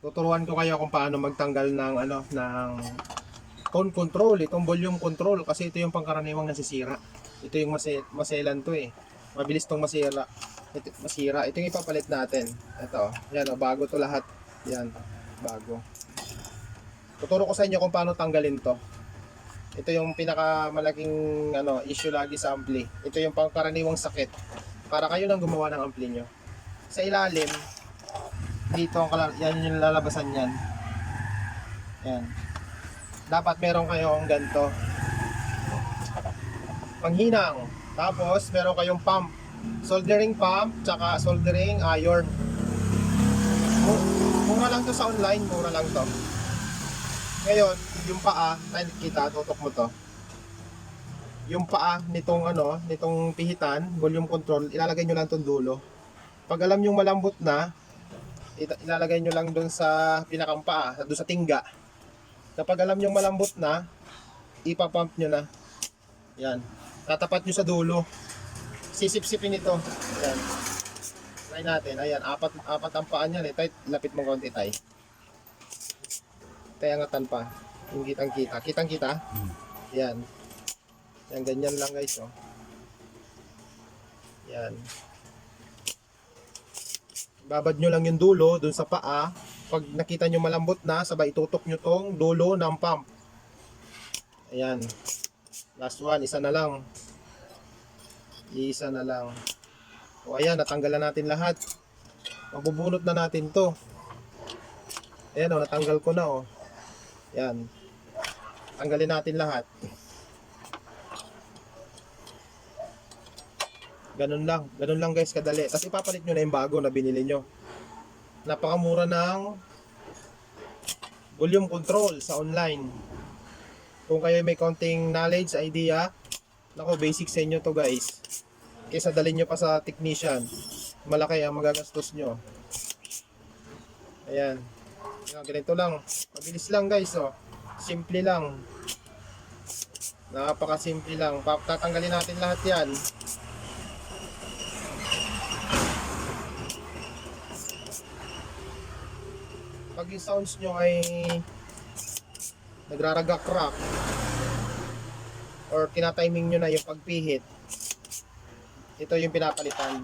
Tuturuan ko kayo kung paano magtanggal ng ng tone control, itong volume control kasi ito yung pangkaraniwang nasisira. Ito yung maselan to eh. Mabilis tong masira. Ito yung ipapalit natin. Ito, yan oh, bago to lahat. Yan, bago. Tuturo ko sa inyo kung paano tanggalin to. Ito yung pinakamalaking issue lagi sa ampli. Ito yung pangkaraniwang sakit. Para kayo lang gumawa ng ampli nyo. Sa ilalim, dito yan yung lalabasan yan. Yan. Dapat meron kayong ganito. Panghinang. Tapos meron kayong pump. Soldering pump, tsaka soldering iron. Mura lang to sa online, mura lang to. Ngayon, yung paa, nakikita, tutok mo to. Yung paa nitong nitong pihitan, volume control, ilalagay nyo lang tong dulo. Pag alam yung malambot na, ilalagay nyo lang doon sa pinakang paa, doon sa tingga. Kapag alam yung malambot na, ipapump nyo na. Yan. Tatapat nyo sa dulo. Sisip-sipin ito. Yan. Try natin. Ayan, apat ang paan yan eh. Tay, lapit mo konti tay. Tay, angatan pa. Yung kitang-kita. Kitang-kita? Yan. Yan, ganyan lang guys, oh. Yan. Babad nyo lang yung dulo dun sa paa. Pag nakita nyo malambot na, sabay itutok nyo tong dulo ng pump. Ayan. Last one, isa na lang. Isa na lang. O ayan, natanggalan natin lahat. Mabubunot na natin to. Ayan o, natanggal ko na o. Ayan. Tanggalin natin lahat. Ganun lang guys, kadali. Tapos ipapalit nyo na yung bago na binili nyo. Napakamura ng volume control sa online. Kung kayo may konting knowledge, idea, nako, basic sa inyo to guys. Kaysa dalhin nyo pa sa technician, malaki ang magagastos nyo. Ayan. Ganito lang. Mabilis lang guys, oh. Simple lang. Napaka-simple lang. Tatanggalin natin lahat yan. Pag yung sounds nyo ay nagraragak-rak or tinatiming nyo na yung pagpihit, ito yung pinapalitan.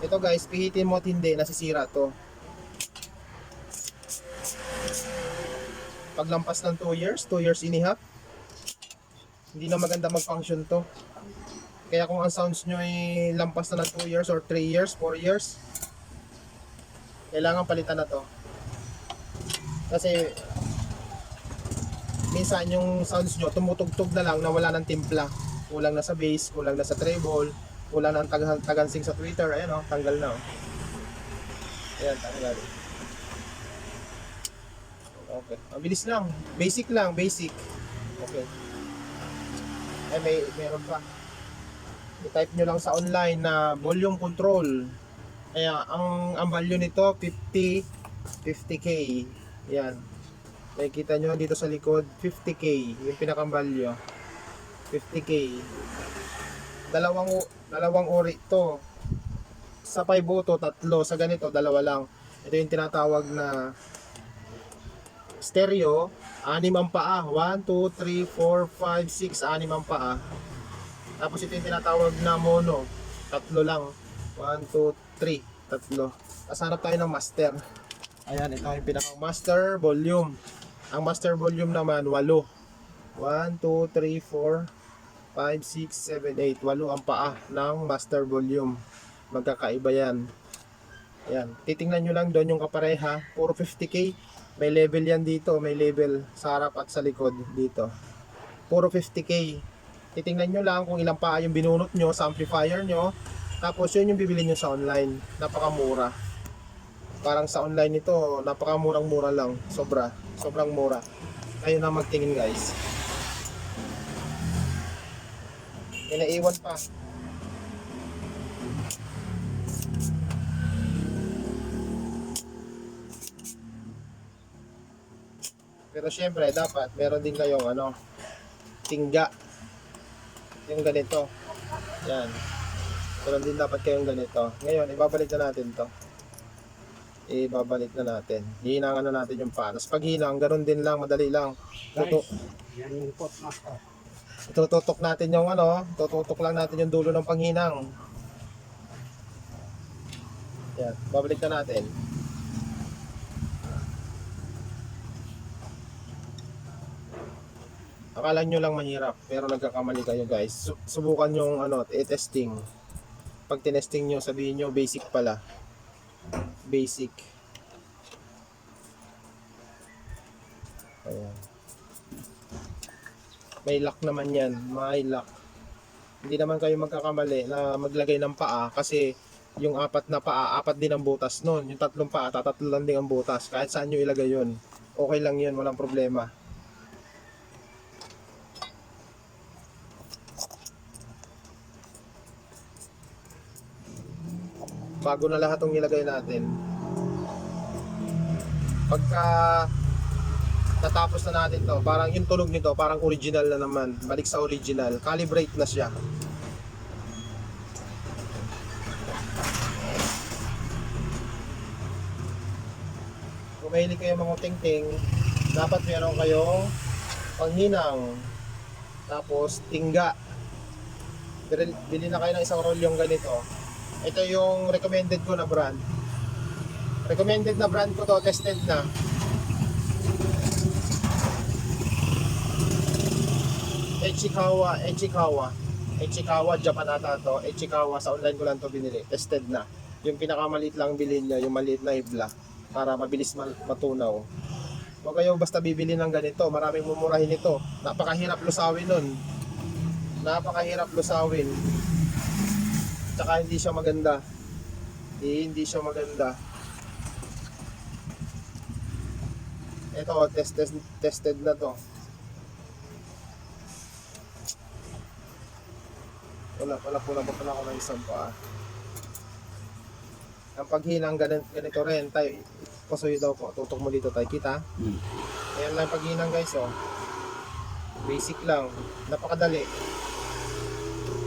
Ito guys, pihitin mo at hindi, nasisira to. Paglampas ng 2 years and a half, hindi na maganda mag-function to. Kaya kung ang sounds nyo ay lampas na ng 2 years or 3 years, 4 years, kailangan palitan na to. Kasi minsan yung sounds nyo tumutugtog na lang na wala ng timpla. Kulang na sa bass, kulang na sa treble, kulang na ang tagansing sa Twitter. Ayan o, tanggal na o. Ayan, tanggal. Okay, mabilis lang. Basic lang, basic. Okay. Ay, meron pa. I-type nyo lang sa online na volume control. Kaya ang value nito 50k. Yan. Nakikita nyo dito sa likod 50k yung pinakang value. 50k. Dalawang ori to. Sa 5 to, tatlo. Sa ganito, dalawa lang. Ito yung tinatawag na stereo. 6 ang paa. 1, 2, 3, 4, 5, 6. 6 ang paa. Tapos ito yung tinatawag na mono. Tatlo lang. 1, 2, 3. Tatlo. Tapos hanap tayo ng master. Ayan, ito yung pinakang master volume. Ang master volume naman, 8. 1, 2, 3, 4, 5, 6, 7, 8. 8 ang paa ng master volume. Magkakaiba yan. Ayan. Titingnan nyo lang doon yung kapareha. Puro 50k. May level yan dito. May level sa harap at sa likod dito. Puro 50k. Titingnan nyo lang kung ilang paa yung binunot nyo sa amplifier nyo. Tapos yun yung bibili nyo sa online. Napakamura. Parang sa online ito, napakamurang-mura lang. Sobrang mura. Kayo na magtingin guys. Inaiwan pa. Pero syempre dapat meron din kayong tingga. Yung ganito. Yan. Meron din dapat kayong ganito. Ngayon, ibabalik na natin to. ibabalik na natin. Hihinangan na natin yung paa. Tapos pag hinang, ganun din lang, madali lang. Guys, yan yung pot master. Tututok natin yung tututok lang natin yung dulo ng panghinang. Yan, babalik na natin. Akala nyo lang mahirap, pero nagkakamali kayo guys. Subukan yung i-testing. Pag tinesting nyo, sabihin nyo basic pala. Basic. Ayan. May lock naman yan, may lock. Hindi naman kayo magkakamali na maglagay ng paa kasi yung apat na paa, apat din ang butas nun. Yung tatlong paa, tatatlo lang din ang butas. Kahit saan nyo ilagay yun, okay lang yun, walang problema. Bago na lahat ng ilagay natin. Pagka natapos na natin to, parang yung tunog nito, parang original na naman. Balik sa original. Calibrate na siya. Kung mahilig kayo mga tingting, dapat meron kayong panghinang. Tapos tingga. Bili na kayo ng isang rolyong ganito. Ito yung recommended ko na brand. Recommended na brand ko to, tested na. Ichikawa, Japan ata to. Ichikawa, sa online ko lang to binili. Tested na. Yung pinakamaliit lang bilhin nyo, yung maliit na hibla. Para mabilis matunaw. Huwag kayo basta bibili ng ganito. Maraming mumurahin ito. Napakahirap lusawin nun. Napakahirap lusawin. Tsaka hindi siya maganda. Hindi siya maganda. Ito, tested na to. Wala ako ng isang paa. Ang paghinang ganito rin, tayo, pasuyo daw ko, tutok mo dito tayo, kita? Ayan lang paghinang guys, basic lang, napakadali.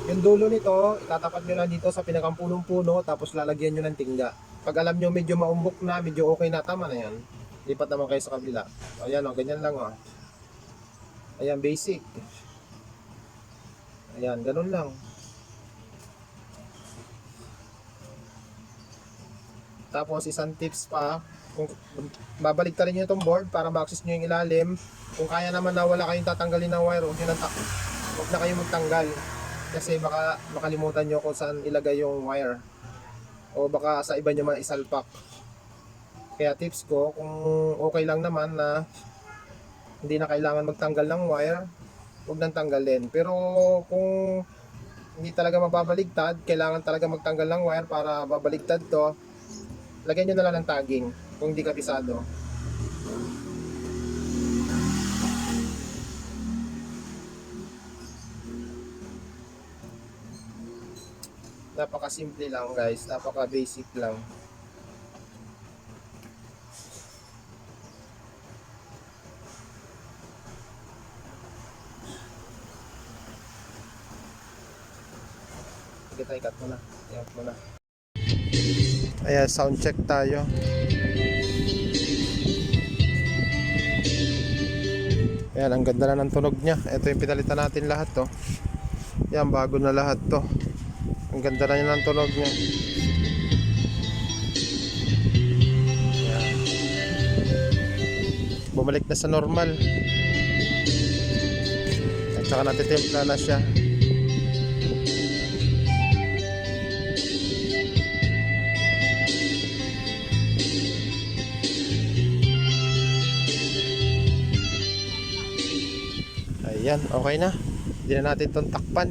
Yung dulo nito, itatapat nyo lang dito sa pinakampulong-puno, tapos lalagyan nyo ng tingga. Pag alam nyo medyo maumbok na, medyo okay na, tama na yan. Lipat naman kayo sa kabila. Ayan ganyan lang Ayan, basic. Ayan, ganun lang. Tapos isang tips pa, kung babalik rin nyo itong board para ma-access nyo yung ilalim. Kung kaya naman na wala kayong tatanggalin ng wire, huwag na kayong magtanggal. Kasi baka makalimutan nyo kung saan ilagay yung wire. O baka sa iba nyo maisalpak. Kaya tips ko, kung okay lang naman na hindi na kailangan magtanggal ng wire, huwag nang tanggalin. Pero kung hindi talaga mababaligtad, kailangan talaga magtanggal ng wire para babaligtad to, lagyan nyo na lang ng tagging kung hindi kabisado. Napaka-simple lang guys, napaka-basic lang. Sige tayo, cut mo na. Cut mo na. Ayan, sound check tayo. Ayan, ang ganda na ng tunog niya. Ito yung pinalitan natin lahat to. Yan, bago na lahat to. Ang ganda na ng tunog niya. Ayan. Bumalik na sa normal. At saka natitimpla na siya. Ayan, okay na. Hindi na natin itong takpan.